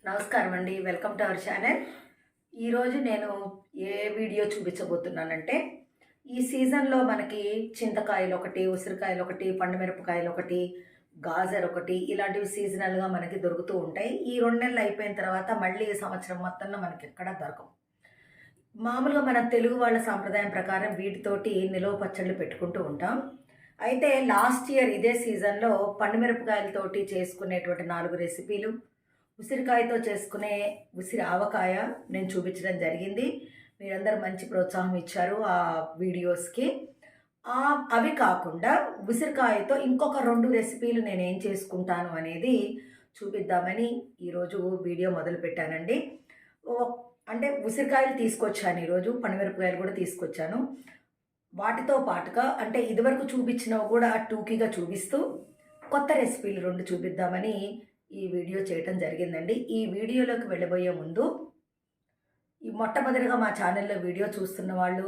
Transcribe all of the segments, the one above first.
నమస్కారం అండి. Welcome to our channel. ఈరోజు నేను ఏ వీడియో చూపించబోతున్నానంటే, ఈ సీజన్‌లో మనకి చింతకాయలు ఒకటి, ఉసిరికాయలు ఒకటి, పండు మిరపకాయలు ఒకటి, గాజర్ ఒకటి ఇలాంటివి సీజనల్‌గా మనకి దొరుకుతూ ఉంటాయి. ఈ 2 నెలలు అయిపోయిన తర్వాత మళ్ళీ ఈ సంవత్సరం మొత్తంలో మనకెక్కడ దొరకవు. మామూలుగా మన తెలుగు వాళ్ళ సాంప్రదాయం ప్రకారం వీటితోటి నిలువ పచ్చళ్ళు పెట్టుకుంటూ ఉంటాం. అయితే లాస్ట్ ఇయర్ ఇదే సీజన్‌లో పండు మిరపకాయలతోటి చేసుకునేటువంటి 4 రెసిపీలు, ఉసిరికాయతో చేసుకునే ఉసిరి ఆవకాయ నేను చూపించడం జరిగింది. మీరందరూ మంచి ప్రోత్సాహం ఇచ్చారు ఆ వీడియోస్‌కి. అవి కాకుండా ఉసిరికాయతో ఇంకొక 2 రెసిపీలు నేనేం చేసుకుంటాను అనేది చూపిద్దామని ఈరోజు వీడియో మొదలుపెట్టానండి. ఓ అంటే ఉసిరికాయలు తీసుకొచ్చాను ఈరోజు. పండుమిరపకాయలు కూడా తీసుకొచ్చాను. వాటితో పాటుగా అంటే ఇదివరకు చూపించినవి కూడా టూకీగా చూపిస్తూ కొత్త రెసిపీలు 2 చూపిద్దామని ఈ వీడియో చేయటం జరిగిందండి. ఈ వీడియోలోకి వెళ్ళబోయే ముందు ఈ మొట్టమొదటిగా మా ఛానల్లో వీడియో చూస్తున్న వాళ్ళు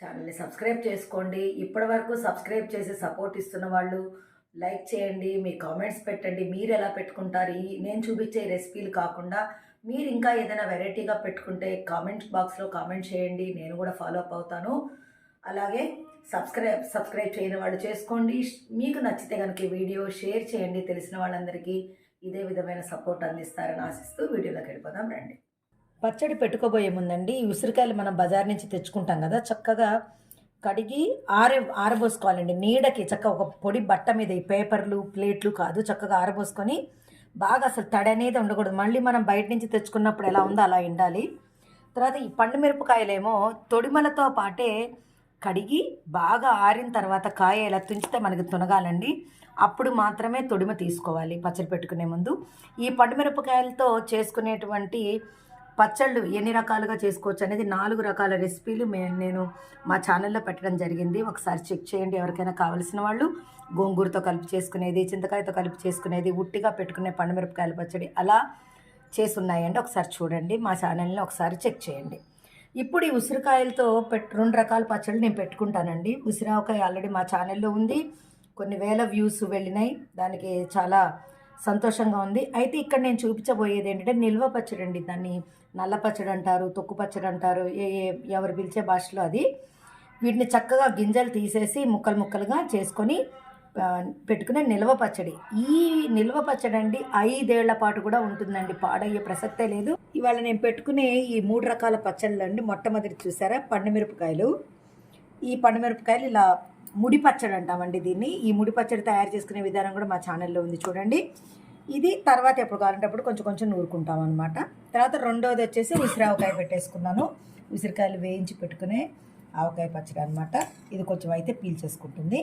ఛానల్ని సబ్స్క్రైబ్ చేసుకోండి. ఇప్పటివరకు సబ్స్క్రైబ్ చేసి సపోర్ట్ ఇస్తున్న వాళ్ళు లైక్ చేయండి, మీ కామెంట్స్ పెట్టండి. మీరు ఎలా పెట్టుకుంటారు ఈ నేను చూపించే రెసిపీలు కాకుండా మీరు ఇంకా ఏదైనా వెరైటీగా పెట్టుకుంటే కామెంట్ బాక్స్లో కామెంట్ చేయండి, నేను కూడా ఫాలో అప్ అవుతాను. అలాగే సబ్స్క్రైబ్ చేయని వాళ్ళు చేసుకోండి. మీకు నచ్చితే కనుక ఈ వీడియో షేర్ చేయండి, తెలిసిన వాళ్ళందరికీ ఇదే విధమైన సపోర్ట్ అందిస్తారని ఆశిస్తూ వీడియోలోకి వెళ్ళిపోదాం రండి. పచ్చడి పెట్టుకోబోయే ముందండి ఈ ఉసిరికాయలు మనం బజార్ నుంచి తెచ్చుకుంటాం కదా, చక్కగా కడిగి ఆరబోసుకోవాలండి. నీడకి చక్కగా ఒక పొడి బట్ట మీద, ఈ పేపర్లు ప్లేట్లు కాదు, చక్కగా ఆరబోసుకొని బాగా అసలు తడి అనేది ఉండకూడదు. మళ్ళీ మనం బయట నుంచి తెచ్చుకున్నప్పుడు ఎలా ఉందో అలా ఉండాలి. తర్వాత ఈ పండు మిరపకాయలేమో తొడిమలతో పాటే కడిగి బాగా ఆరిన తర్వాత కాయ ఇలా తుంచితే మనకి తునగాలండి. అప్పుడు మాత్రమే తొడిమ తీసుకోవాలి పచ్చడి పెట్టుకునే ముందు. ఈ పండుమిరపకాయలతో చేసుకునేటువంటి పచ్చళ్ళు ఎన్ని రకాలుగా చేసుకోవచ్చు అనేది 4 రకాల రెసిపీలు నేను మా ఛానల్లో పెట్టడం జరిగింది. ఒకసారి చెక్ చేయండి ఎవరికైనా కావాల్సిన వాళ్ళు. గోంగూరతో కలిపి చేసుకునేది, చింతకాయతో కలిపి చేసుకునేది, ఉట్టిగా పెట్టుకునే పండుమిరపకాయల పచ్చడి అలా చేసున్నాయండి. ఒకసారి చూడండి, మా ఛానల్ని ఒకసారి చెక్ చేయండి. ఇప్పుడు ఈ ఉసిరికాయలతో 2 రకాల పచ్చళ్ళు నేను పెట్టుకుంటానండి. ఉసిరావకాయ ఆల్రెడీ మా ఛానల్లో ఉంది, కొన్ని వేల వ్యూస్ వెళ్ళినాయి, దానికి చాలా సంతోషంగా ఉంది. అయితే ఇక్కడ నేను చూపించబోయేది ఏంటంటే నిల్వ పచ్చడి అండి. దాన్ని నల్ల పచ్చడి అంటారు, తొక్కు పచ్చడి అంటారు, ఎవరు పిలిచే భాషలో అది. వీటిని చక్కగా గింజలు తీసేసి ముక్కలు ముక్కలుగా చేసుకొని పెట్టుకునే నిల్వ పచ్చడి. ఈ నిల్వ పచ్చడి అండి 5 ఏళ్ల పాటు కూడా ఉంటుందండి, పాడయ్యే ప్రసక్తే లేదు. ఇవాళ నేను పెట్టుకునే ఈ 3 రకాల పచ్చళ్ళు అండి. మొట్టమొదటి చూసారా పండుమిరపకాయలు. ఈ పండుమిరపకాయలు ఇలా ముడి పచ్చడి అంటామండి దీన్ని. ఈ ముడి పచ్చడి తయారు చేసుకునే విధానం కూడా మా ఛానల్లో ఉంది, చూడండి. ఇది తర్వాత ఎప్పుడు కావాలంటే అప్పుడు కొంచెం కొంచెం నూరుకుంటాం అనమాట. తర్వాత రెండోది వచ్చేసి ఉసిరావకాయ పెట్టేసుకున్నాను. ఉసిరికాయలు వేయించి పెట్టుకునే ఆవకాయ పచ్చడి అనమాట. ఇది కొంచెం అయితే పీల్చేసుకుంటుంది.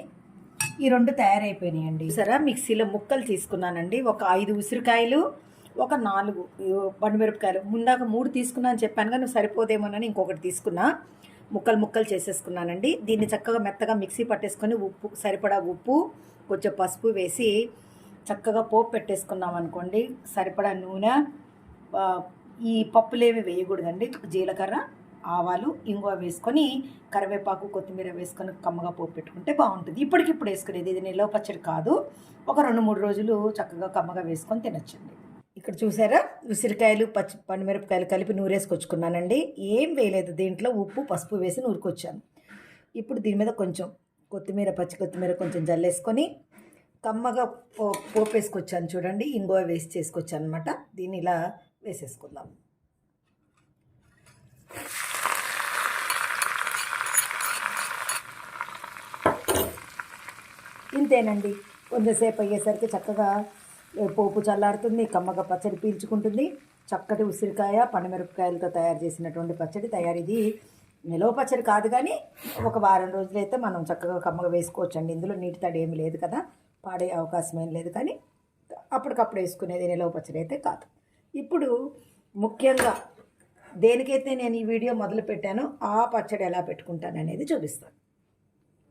ఈ 2 తయారైపోయినాయండి. సరే, మిక్సీలో ముక్కలు తీసుకున్నానండి. ఒక 5 ఉసిరికాయలు, ఒక 4 పండుమిరపకాయలు. ముందాక 3 తీసుకున్నాను చెప్పాను కానీ సరిపోదేమోనని ఇంకొకటి తీసుకున్నా. ముక్కలు చేసేసుకున్నానండి. దీన్ని చక్కగా మెత్తగా మిక్సీ పట్టేసుకొని సరిపడా ఉప్పు, కొంచెం పసుపు వేసి చక్కగా పోపు పెట్టేసుకున్నాం అనుకోండి. సరిపడా నూనె, ఈ పప్పులేమి వేయకూడదండి. జీలకర్ర, ఆవాలు, ఇంగువ వేసుకొని కరివేపాకు, కొత్తిమీర వేసుకొని కమ్మగా పోపు పెట్టుకుంటే బాగుంటుంది. ఇప్పటికిప్పుడు వేసుకునేది, ఇది నిల్వ పచ్చడి కాదు. ఒక 2-3 రోజులు చక్కగా కమ్మగా వేసుకొని తినొచ్చండి. ఇక్కడ చూసారా, ఉసిరికాయలు పండుమిరపకాయలు కలిపి నూరేసుకొచ్చుకున్నానండి. ఏం వేయలేదు, దీంట్లో ఉప్పు పసుపు వేసి నూరుకొచ్చాను. ఇప్పుడు దీని మీద కొంచెం కొత్తిమీర, పచ్చి కొత్తిమీర కొంచెం జల్లేసుకొని కమ్మగా పోపు వేసుకొచ్చాను చూడండి. ఇంగువ వేసి చేసుకొచ్చాను అనమాట. దీన్ని ఇలా వేసేసుకుందాం. ఇంతేనండి. కొంచెంసేపు అయ్యేసరికి చక్కగా పోపు చల్లారుతుంది, కమ్మగా పచ్చడి పీల్చుకుంటుంది. చక్కటి ఉసిరికాయ పండుమిరపకాయలతో తయారు చేసినటువంటి పచ్చడి తయారు. ఇది నిలవ పచ్చడి కాదు కానీ ఒక వారం రోజులైతే మనం చక్కగా కమ్మగా వేసుకోవచ్చండి. ఇందులో నీటి తడి ఏమి లేదు కదా, పాడే అవకాశం ఏం లేదు. కానీ అప్పటికప్పుడు వేసుకునేది నిలవ పచ్చడి అయితే కాదు. ఇప్పుడు ముఖ్యంగా దేనికైతే నేను ఈ వీడియో మొదలు పెట్టానో ఆ పచ్చడి ఎలా పెట్టుకుంటాను అనేది చూపిస్తాను.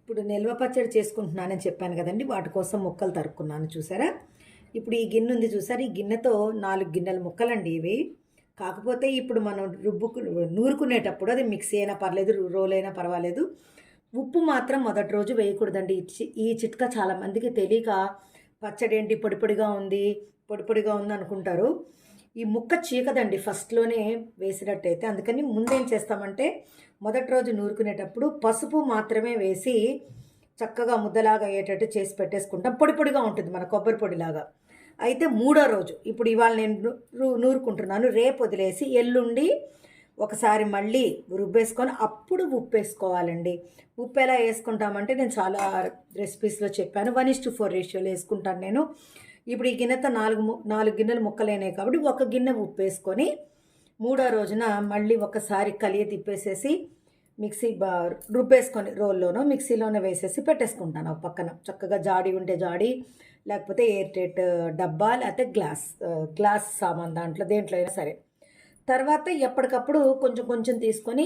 ఇప్పుడు నిల్వ పచ్చడి చేసుకుంటున్నానని చెప్పాను కదండి, వాటి కోసం ముక్కలు తరుక్కున్నాను చూసారా. ఇప్పుడు ఈ గిన్నె ఉంది చూసారా, ఈ గిన్నెతో 4 గిన్నెల ముక్కలండి ఇవి. కాకపోతే ఇప్పుడు మనం నూరుకునేటప్పుడు అది మిక్సీ అయినా పర్లేదు, రోల్ అయినా పర్వాలేదు, ఉప్పు మాత్రం మొదటి రోజు వేయకూడదండి. ఈ చిట్కా చాలామందికి తెలియక పచ్చడి ఏంటి పొడి పొడిగా ఉంది అనుకుంటారు. ఈ ముక్క చీకదండి ఫస్ట్లోనే వేసినట్టయితే. అందుకని ముందేం చేస్తామంటే మొదటి రోజు నూరుకునేటప్పుడు పసుపు మాత్రమే వేసి చక్కగా ముద్దలాగా అయ్యేటట్టు చేసి పెట్టేసుకుంటాం. పొడి పొడిగా ఉంటుంది మన కొబ్బరి పొడిలాగా. అయితే మూడో రోజు ఇప్పుడు ఇవాళ నేను నూరుకుంటున్నాను, రేపు వదిలేసి ఎల్లుండి ఒకసారి మళ్ళీ రుబ్బేసుకొని అప్పుడు ఉప్పు వేసుకోవాలండి. ఉప్పు ఎలా వేసుకుంటామంటే నేను చాలా రెసిపీస్లో చెప్పాను. 1:4 రేషియోలో వేసుకుంటాను నేను. ఇప్పుడు ఈ గిన్నెతో 4 గిన్నెలు ముక్కలైనాయి కాబట్టి ఒక గిన్నె ఉప్పు వేసుకొని మూడో రోజున మళ్ళీ ఒకసారి కలియ తిప్పేసేసి మిక్సీ రుబ్బేసుకొని రోల్లోనో మిక్సీలోనో వేసేసి పెట్టేసుకుంటాను ఒక పక్కన. చక్కగా జాడి ఉంటే జాడి, లేకపోతే ఎయిర్ టైట్ డబ్బా, లేకపోతే గ్లాస్ సామాన్ దాంట్లో దేంట్లో అయినా సరే. తర్వాత ఎప్పటికప్పుడు కొంచెం కొంచెం తీసుకొని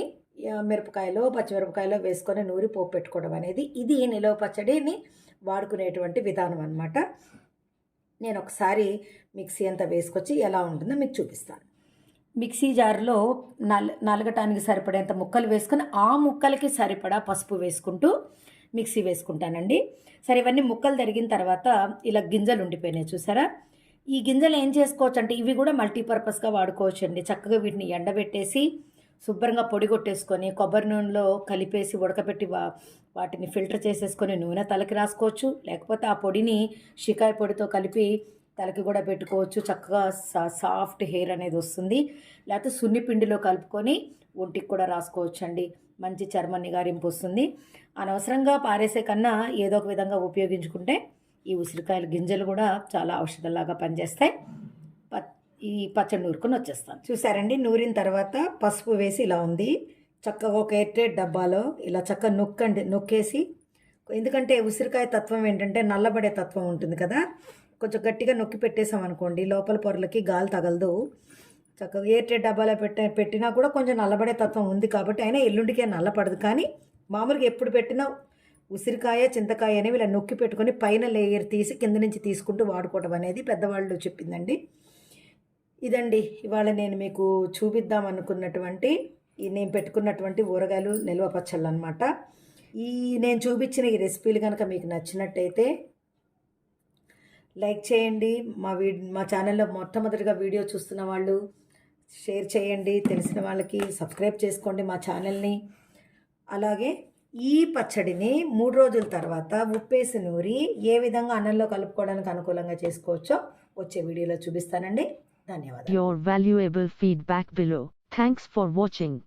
మిరపకాయలో పచ్చిమిరపకాయలో వేసుకొని నూరి పోపు పెట్టుకోవడం అనేది ఇది నిలవ పచ్చడిని వాడుకునేటువంటి విధానం అన్నమాట. నేను ఒకసారి మిక్సీ అంతా వేసుకొచ్చి ఎలా ఉంటుందో మీకు చూపిస్తాను. మిక్సీ జార్లో నలగటానికి సరిపడేంత ముక్కలు వేసుకొని ఆ ముక్కలకి సరిపడా పసుపు వేసుకుంటూ మిక్సీ వేసుకుంటానండి. సరే, ఇవన్నీ ముక్కలు తరిగిన తర్వాత ఇలా గింజలు ఉండిపోయినాయి చూసారా. ఈ గింజలు ఏం చేసుకోవచ్చు అంటే ఇవి కూడా మల్టీపర్పస్గా వాడుకోవచ్చు అండి. చక్కగా వీటిని ఎండబెట్టేసి శుభ్రంగా పొడి కొట్టేసుకొని కొబ్బరి నూనెలో కలిపేసి ఉడకబెట్టి వాటిని ఫిల్టర్ చేసేసుకొని నూనె తలకి రాసుకోవచ్చు. లేకపోతే ఆ పొడిని షికాయ పొడితో కలిపి తలకి కూడా పెట్టుకోవచ్చు. చక్కగా సాఫ్ట్ హెయిర్ అనేది వస్తుంది. లేకపోతే సున్నిపిండిలో కలుపుకొని ఒంటికి కూడా రాసుకోవచ్చు అండి. మంచి చర్మ నిగారింపు వస్తుంది. అనవసరంగా పారేసే కన్నా ఏదో ఒక విధంగా ఉపయోగించుకుంటే ఈ ఉసిరికాయల గింజలు కూడా చాలా ఔషధంలాగా పనిచేస్తాయి. ఈ పచ్చడి నూరుకొని వచ్చేస్తాను. చూసారండి, నూరిన తర్వాత పసుపు వేసి ఇలా ఉంది. చక్కగా ఒక ఎయిర్ టైట్ డబ్బాలో ఇలా చక్కగా నొక్కేసి, ఎందుకంటే ఉసిరికాయ తత్వం ఏంటంటే నల్లబడే తత్వం ఉంటుంది కదా, కొంచెం గట్టిగా నొక్కి పెట్టేసాం అనుకోండి లోపల పొరలకి గాలి తగలదు. చక్కగా ఎయిర్ టైట్ డబ్బాలో పెట్టినా కూడా కొంచెం నల్లబడే తత్వం ఉంది కాబట్టి అయినా ఎల్లుండికే నల్లపడదు. కానీ మామూలుగా ఎప్పుడు పెట్టినా ఉసిరికాయ చింతకాయ అనేవి ఇలా నొక్కి పెట్టుకొని పైన లేయర్ తీసి కింద నుంచి తీసుకుంటూ వాడుకోవడం అనేది పెద్దవాళ్ళు చెప్పిందండి. ఇదండి ఇవాళ నేను మీకు చూపిద్దాం అనుకున్నటువంటి నేను పెట్టుకున్నటువంటి ఊరగాయలు నిల్వ పచ్చళ్ళు అనమాట. నేను చూపించిన ఈ రెసిపీలు కనుక మీకు నచ్చినట్టయితే లైక్ చేయండి. మా ఛానల్లో మొట్టమొదటిగా వీడియో చూస్తున్న వాళ్ళు షేర్ చేయండి. తెలిసిన వాళ్ళకి సబ్స్క్రైబ్ చేసుకోండి మా ఛానల్ని. అలాగే ఈ పచ్చడిని 3 రోజుల తర్వాత ఉప్పేసి నూరి ఏ విధంగా అన్నంలో కలుపుకోవడానికి అనుకూలంగా చేసుకోవచ్చో వచ్చే వీడియోలో చూపిస్తానండి. ధన్యవాదాలు. Your valuable feedback below. Thanks for watching.